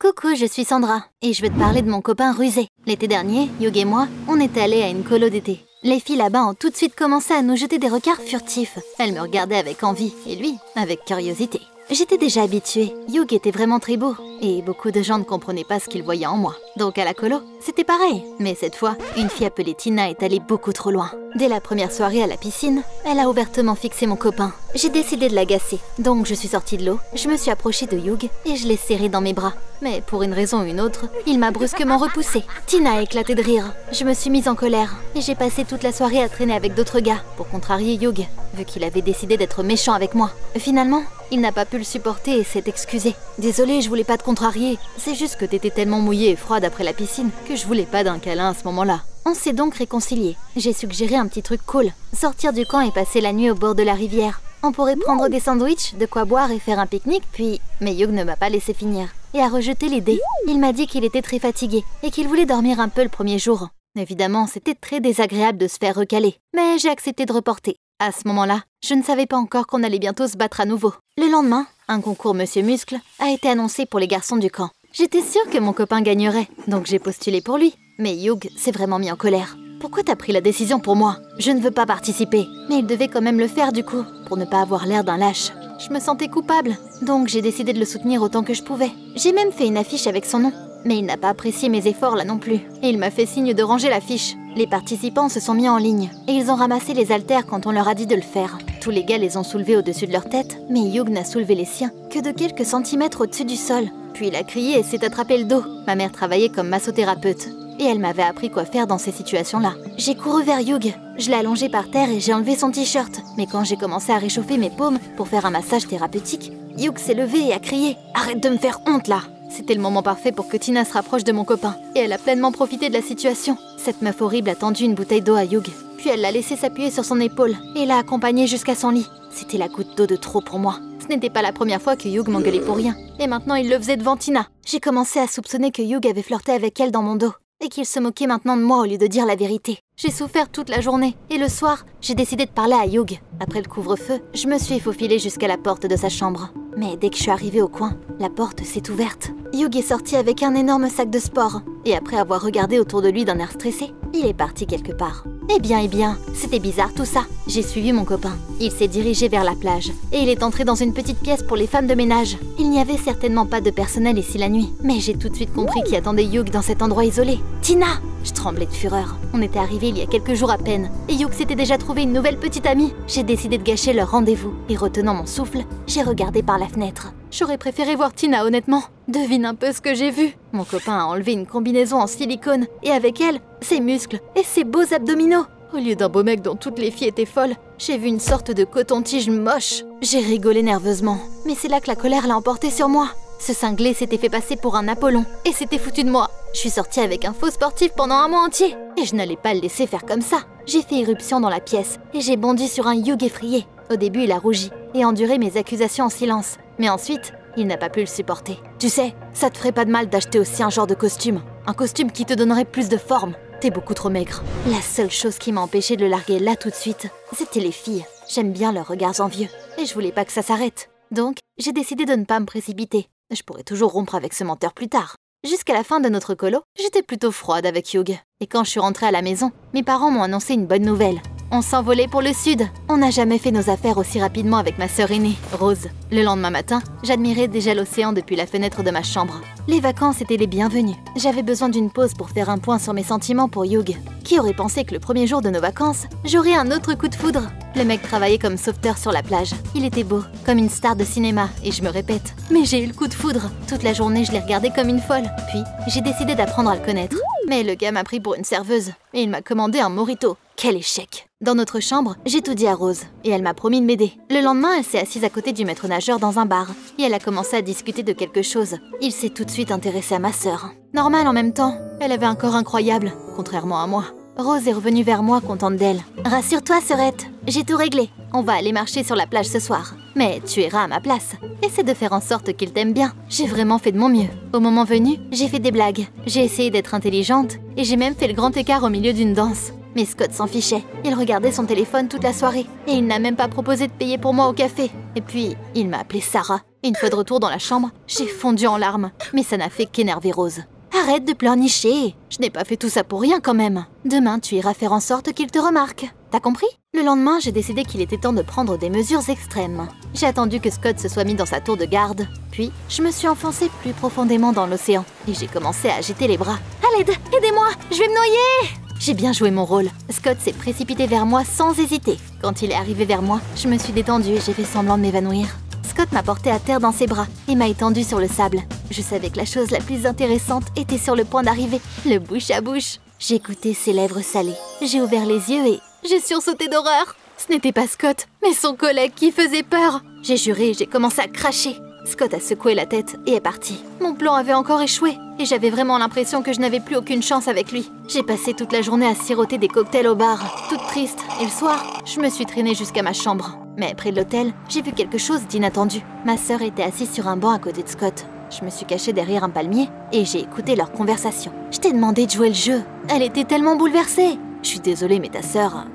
Coucou, je suis Sandra et je veux te parler de mon copain rusé. L'été dernier, Hugh et moi, on est allés à une colo d'été. Les filles là-bas ont tout de suite commencé à nous jeter des regards furtifs. Elles me regardaient avec envie et lui, avec curiosité. J'étais déjà habituée, Hugh était vraiment très beau et beaucoup de gens ne comprenaient pas ce qu'ils voyaient en moi. Donc à la colo, c'était pareil. Mais cette fois, une fille appelée Tina est allée beaucoup trop loin. Dès la première soirée à la piscine, elle a ouvertement fixé mon copain. J'ai décidé de l'agacer, donc je suis sortie de l'eau, je me suis approchée de Hugh et je l'ai serré dans mes bras. Mais pour une raison ou une autre, il m'a brusquement repoussée. Tina a éclaté de rire. Je me suis mise en colère et j'ai passé toute la soirée à traîner avec d'autres gars pour contrarier Hugh, vu qu'il avait décidé d'être méchant avec moi. Finalement, il n'a pas pu le supporter et s'est excusé. Désolée, je voulais pas te contrarier. C'est juste que t'étais tellement mouillée et froide après la piscine que je voulais pas d'un câlin à ce moment-là. On s'est donc réconciliés. J'ai suggéré un petit truc cool. Sortir du camp et passer la nuit au bord de la rivière. On pourrait prendre des sandwichs, de quoi boire et faire un pique-nique, puis... Mais Hugh ne m'a pas laissé finir et a rejeté l'idée. Il m'a dit qu'il était très fatigué et qu'il voulait dormir un peu le premier jour. Évidemment, c'était très désagréable de se faire recaler, mais j'ai accepté de reporter. À ce moment-là, je ne savais pas encore qu'on allait bientôt se battre à nouveau. Le lendemain, un concours Monsieur Muscle a été annoncé pour les garçons du camp. J'étais sûre que mon copain gagnerait, donc j'ai postulé pour lui. Mais Hugh s'est vraiment mis en colère. Pourquoi t'as pris la décision pour moi? Je ne veux pas participer. Mais il devait quand même le faire du coup, pour ne pas avoir l'air d'un lâche. Je me sentais coupable, donc j'ai décidé de le soutenir autant que je pouvais. J'ai même fait une affiche avec son nom. Mais il n'a pas apprécié mes efforts là non plus. Et il m'a fait signe de ranger l'affiche. Les participants se sont mis en ligne. Et ils ont ramassé les haltères quand on leur a dit de le faire. Tous les gars les ont soulevés au-dessus de leur tête. Mais Hugh n'a soulevé les siens que de quelques centimètres au-dessus du sol. Puis il a crié et s'est attrapé le dos. Ma mère travaillait comme massothérapeute. Et elle m'avait appris quoi faire dans ces situations-là. J'ai couru vers Hugh. Je l'ai allongé par terre et j'ai enlevé son t-shirt. Mais quand j'ai commencé à réchauffer mes paumes pour faire un massage thérapeutique, Hugh s'est levé et a crié « Arrête de me faire honte là !» C'était le moment parfait pour que Tina se rapproche de mon copain. Et elle a pleinement profité de la situation. Cette meuf horrible a tendu une bouteille d'eau à Hugh. Puis elle l'a laissé s'appuyer sur son épaule et l'a accompagné jusqu'à son lit. C'était la goutte d'eau de trop pour moi. Ce n'était pas la première fois que Hugh m'engueulait pour rien. Et maintenant il le faisait devant Tina. J'ai commencé à soupçonner que Hugh avait flirté avec elle dans mon dos. Et qu'il se moquait maintenant de moi au lieu de dire la vérité. J'ai souffert toute la journée, et le soir, j'ai décidé de parler à Hugh. Après le couvre-feu, je me suis faufilée jusqu'à la porte de sa chambre. Mais dès que je suis arrivée au coin, la porte s'est ouverte. Hugh est sorti avec un énorme sac de sport, et après avoir regardé autour de lui d'un air stressé, il est parti quelque part. Eh bien, c'était bizarre tout ça. J'ai suivi mon copain. Il s'est dirigé vers la plage, et il est entré dans une petite pièce pour les femmes de ménage. Il n'y avait certainement pas de personnel ici la nuit, mais j'ai tout de suite compris qui attendait Hugh dans cet endroit isolé. Tina! Je tremblais de fureur. On était arrivés il y a quelques jours à peine, et Hugh s'était déjà trouvé une nouvelle petite amie. J'ai décidé de gâcher leur rendez-vous, et retenant mon souffle, j'ai regardé par la fenêtre. J'aurais préféré voir Tina, honnêtement. Devine un peu ce que j'ai vu. Mon copain a enlevé une combinaison en silicone, et avec elle, ses muscles et ses beaux abdominaux. Au lieu d'un beau mec dont toutes les filles étaient folles, j'ai vu une sorte de coton-tige moche. J'ai rigolé nerveusement, mais c'est là que la colère l'a emporté sur moi. Ce cinglé s'était fait passer pour un Apollon et s'était foutu de moi. Je suis sortie avec un faux sportif pendant un mois entier et je n'allais pas le laisser faire comme ça. J'ai fait irruption dans la pièce et j'ai bondi sur un Hugh effrayé. Au début, il a rougi et enduré mes accusations en silence. Mais ensuite, il n'a pas pu le supporter. Tu sais, ça te ferait pas de mal d'acheter aussi un genre de costume. Un costume qui te donnerait plus de forme. T'es beaucoup trop maigre. La seule chose qui m'a empêché de le larguer là tout de suite, c'était les filles. J'aime bien leurs regards envieux et je voulais pas que ça s'arrête. Donc, j'ai décidé de ne pas me précipiter. Je pourrais toujours rompre avec ce menteur plus tard. Jusqu'à la fin de notre colo, j'étais plutôt froide avec Hugh. Et quand je suis rentrée à la maison, mes parents m'ont annoncé une bonne nouvelle. On s'envolait pour le sud. On n'a jamais fait nos affaires aussi rapidement avec ma sœur aînée, Rose. Le lendemain matin, j'admirais déjà l'océan depuis la fenêtre de ma chambre. Les vacances étaient les bienvenues. J'avais besoin d'une pause pour faire un point sur mes sentiments pour Hugh. Qui aurait pensé que le premier jour de nos vacances, j'aurais un autre coup de foudre? Le mec travaillait comme sauveteur sur la plage. Il était beau, comme une star de cinéma, et je me répète. Mais j'ai eu le coup de foudre. Toute la journée, je l'ai regardé comme une folle. Puis, j'ai décidé d'apprendre à le connaître. Mais le gars m'a pris pour une serveuse, et il m'a commandé un mojito. Quel échec! Dans notre chambre, j'ai tout dit à Rose, et elle m'a promis de m'aider. Le lendemain, elle s'est assise à côté du maître nageur dans un bar, et elle a commencé à discuter de quelque chose. Il s'est tout de suite intéressé à ma sœur. Normal en même temps, elle avait un corps incroyable, contrairement à moi. Rose est revenue vers moi contente d'elle. « Rassure-toi, sœurette, j'ai tout réglé. On va aller marcher sur la plage ce soir. Mais tu iras à ma place. Essaie de faire en sorte qu'il t'aime bien. J'ai vraiment fait de mon mieux. Au moment venu, j'ai fait des blagues. J'ai essayé d'être intelligente et j'ai même fait le grand écart au milieu d'une danse. Mais Scott s'en fichait. Il regardait son téléphone toute la soirée. Et il n'a même pas proposé de payer pour moi au café. Et puis, il m'a appelée Sarah. Et une fois de retour dans la chambre, j'ai fondu en larmes. Mais ça n'a fait qu'énerver Rose. Arrête de pleurnicher. Je n'ai pas fait tout ça pour rien quand même. Demain, tu iras faire en sorte qu'il te remarque. T'as compris? Le lendemain, j'ai décidé qu'il était temps de prendre des mesures extrêmes. J'ai attendu que Scott se soit mis dans sa tour de garde. Puis, je me suis enfoncée plus profondément dans l'océan. Et j'ai commencé à agiter les bras. À l'aide! Aidez-moi! Je vais me noyer! J'ai bien joué mon rôle. Scott s'est précipité vers moi sans hésiter. Quand il est arrivé vers moi, je me suis détendue et j'ai fait semblant de m'évanouir. Scott m'a porté à terre dans ses bras et m'a étendue sur le sable. Je savais que la chose la plus intéressante était sur le point d'arriver, le bouche à bouche. J'ai goûté ses lèvres salées. J'ai ouvert les yeux et j'ai sursauté d'horreur. Ce n'était pas Scott, mais son collègue qui faisait peur. J'ai juré et j'ai commencé à cracher. Scott a secoué la tête et est parti. Mon plan avait encore échoué et j'avais vraiment l'impression que je n'avais plus aucune chance avec lui. J'ai passé toute la journée à siroter des cocktails au bar, toute triste, et le soir, je me suis traînée jusqu'à ma chambre. Mais près de l'hôtel, j'ai vu quelque chose d'inattendu. Ma sœur était assise sur un banc à côté de Scott. Je me suis cachée derrière un palmier et j'ai écouté leur conversation. Je t'ai demandé de jouer le jeu. Elle était tellement bouleversée. Je suis désolée, mais ta sœur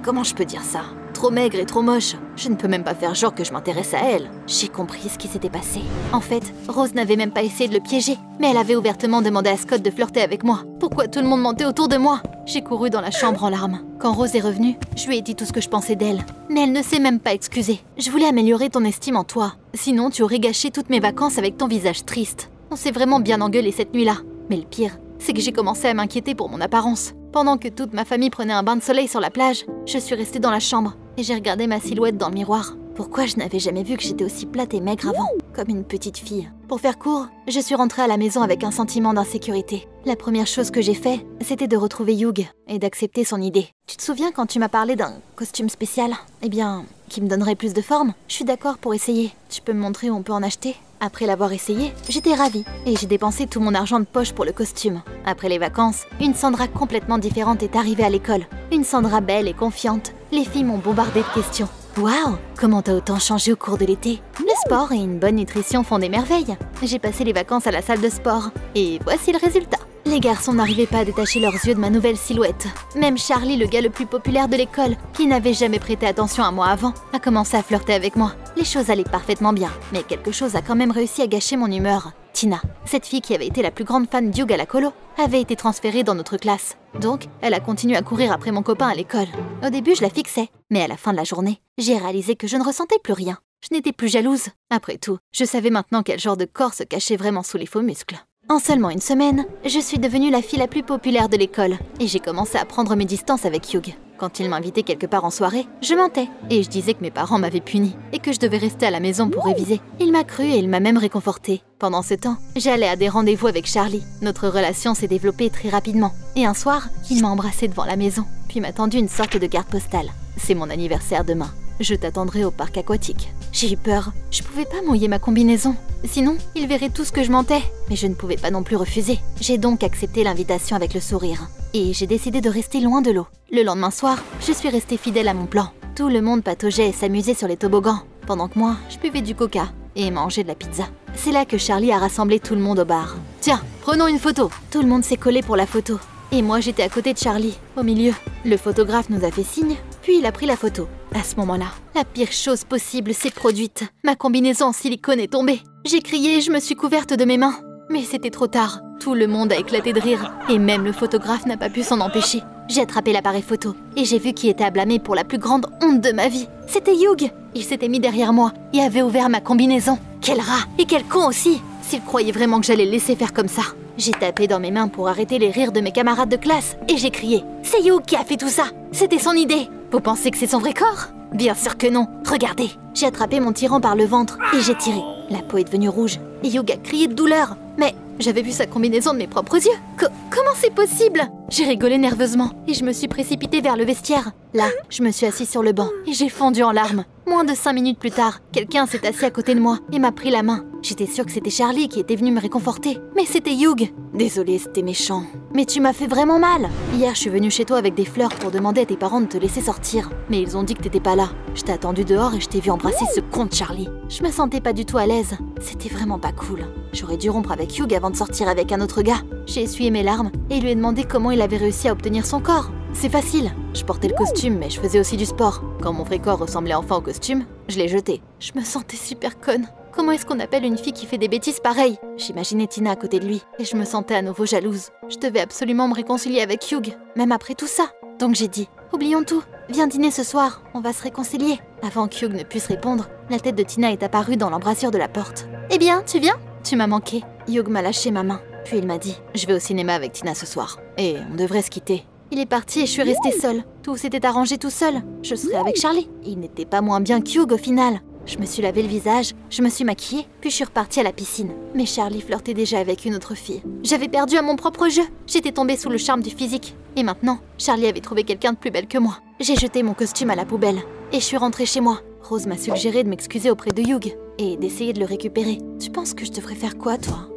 comment je peux dire ça? Trop maigre et trop moche. Je ne peux même pas faire genre que je m'intéresse à elle. J'ai compris ce qui s'était passé. En fait, Rose n'avait même pas essayé de le piéger, mais elle avait ouvertement demandé à Scott de flirter avec moi. Pourquoi tout le monde mentait autour de moi? J'ai couru dans la chambre en larmes. Quand Rose est revenue, je lui ai dit tout ce que je pensais d'elle. Mais elle ne s'est même pas excusée. Je voulais améliorer ton estime en toi. Sinon, tu aurais gâché toutes mes vacances avec ton visage triste. On s'est vraiment bien engueulé cette nuit-là. Mais le pire, c'est que j'ai commencé à m'inquiéter pour mon apparence. Pendant que toute ma famille prenait un bain de soleil sur la plage, je suis restée dans la chambre et j'ai regardé ma silhouette dans le miroir. Pourquoi je n'avais jamais vu que j'étais aussi plate et maigre avant, comme une petite fille? Pour faire court, je suis rentrée à la maison avec un sentiment d'insécurité. La première chose que j'ai fait, c'était de retrouver Hugh et d'accepter son idée. Tu te souviens quand tu m'as parlé d'un costume spécial? Eh bien, qui me donnerait plus de forme? Je suis d'accord pour essayer. Tu peux me montrer où on peut en acheter? Après l'avoir essayé, j'étais ravie et j'ai dépensé tout mon argent de poche pour le costume. Après les vacances, une Sandra complètement différente est arrivée à l'école. Une Sandra belle et confiante. Les filles m'ont bombardé de questions. Waouh, comment t'as autant changé au cours de l'été? Le sport et une bonne nutrition font des merveilles. J'ai passé les vacances à la salle de sport et voici le résultat. Les garçons n'arrivaient pas à détacher leurs yeux de ma nouvelle silhouette. Même Charlie, le gars le plus populaire de l'école, qui n'avait jamais prêté attention à moi avant, a commencé à flirter avec moi. Les choses allaient parfaitement bien, mais quelque chose a quand même réussi à gâcher mon humeur. Tina, cette fille qui avait été la plus grande fan d'Hugh à la colo, avait été transférée dans notre classe. Donc, elle a continué à courir après mon copain à l'école. Au début, je la fixais, mais à la fin de la journée, j'ai réalisé que je ne ressentais plus rien. Je n'étais plus jalouse. Après tout, je savais maintenant quel genre de corps se cachait vraiment sous les faux muscles. En seulement une semaine, je suis devenue la fille la plus populaire de l'école et j'ai commencé à prendre mes distances avec Hugh. Quand il m'invitait quelque part en soirée, je mentais et je disais que mes parents m'avaient punie et que je devais rester à la maison pour réviser. Il m'a cru et il m'a même réconfortée. Pendant ce temps, j'allais à des rendez-vous avec Charlie. Notre relation s'est développée très rapidement et un soir, il m'a embrassée devant la maison, puis m'a tendu une sorte de carte postale. C'est mon anniversaire demain. Je t'attendrai au parc aquatique. J'ai eu peur. Je pouvais pas mouiller ma combinaison. Sinon, il verrait tout ce que je mentais. Mais je ne pouvais pas non plus refuser. J'ai donc accepté l'invitation avec le sourire. Et j'ai décidé de rester loin de l'eau. Le lendemain soir, je suis restée fidèle à mon plan. Tout le monde pataugeait et s'amusait sur les toboggans, pendant que moi, je buvais du coca et mangeais de la pizza. C'est là que Charlie a rassemblé tout le monde au bar. Tiens, prenons une photo. Tout le monde s'est collé pour la photo. Et moi, j'étais à côté de Charlie, au milieu. Le photographe nous a fait signe, puis il a pris la photo. À ce moment-là, la pire chose possible s'est produite. Ma combinaison en silicone est tombée. J'ai crié et je me suis couverte de mes mains. Mais c'était trop tard. Tout le monde a éclaté de rire. Et même le photographe n'a pas pu s'en empêcher. J'ai attrapé l'appareil photo et j'ai vu qui était à blâmer pour la plus grande honte de ma vie. C'était Hugh. Il s'était mis derrière moi et avait ouvert ma combinaison. Quel rat! Et quel con aussi! S'il croyait vraiment que j'allais le laisser faire comme ça. J'ai tapé dans mes mains pour arrêter les rires de mes camarades de classe et j'ai crié « C'est Hugh qui a fait tout ça! C'était son idée! Vous pensez que c'est son vrai corps? Bien sûr que non! Regardez! » J'ai attrapé mon tyran par le ventre et j'ai tiré. La peau est devenue rouge et Hugh a crié de douleur. Mais j'avais vu sa combinaison de mes propres yeux. Comment c'est possible? J'ai rigolé nerveusement et je me suis précipitée vers le vestiaire. Là, je me suis assise sur le banc et j'ai fondu en larmes. Moins de 5 minutes plus tard, quelqu'un s'est assis à côté de moi et m'a pris la main. J'étais sûre que c'était Charlie qui était venu me réconforter. Mais c'était Hugh. Désolée, c'était méchant. Mais tu m'as fait vraiment mal. Hier, je suis venue chez toi avec des fleurs pour demander à tes parents de te laisser sortir. Mais ils ont dit que t'étais pas là. Je t'ai attendu dehors et je t'ai vu embrasser ce con de Charlie. Je me sentais pas du tout à l'aise. C'était vraiment pas cool. J'aurais dû rompre avec Hugh avant de sortir avec un autre gars. J'ai essuyé mes larmes et lui ai demandé comment il avait réussi à obtenir son corps. C'est facile. Je portais le costume, mais je faisais aussi du sport. Quand mon vrai corps ressemblait enfin au costume, je l'ai jeté. Je me sentais super conne. Comment est-ce qu'on appelle une fille qui fait des bêtises pareilles? J'imaginais Tina à côté de lui, et je me sentais à nouveau jalouse. Je devais absolument me réconcilier avec Hugh, même après tout ça. Donc j'ai dit, oublions tout, viens dîner ce soir, on va se réconcilier. Avant que Hugh ne puisse répondre, la tête de Tina est apparue dans l'embrasure de la porte. Eh bien, tu viens? Tu m'as manqué. Hugh m'a lâché ma main, puis il m'a dit, je vais au cinéma avec Tina ce soir, et on devrait se quitter. Il est parti et je suis restée seule. Tout s'était arrangé tout seul. Je serais avec Charlie. Il n'était pas moins bien qu'Hugh au final. Je me suis lavé le visage, je me suis maquillée, puis je suis repartie à la piscine. Mais Charlie flirtait déjà avec une autre fille. J'avais perdu à mon propre jeu. J'étais tombée sous le charme du physique. Et maintenant, Charlie avait trouvé quelqu'un de plus belle que moi. J'ai jeté mon costume à la poubelle. Et je suis rentrée chez moi. Rose m'a suggéré de m'excuser auprès de Hugh et d'essayer de le récupérer. Tu penses que je devrais faire quoi, toi ?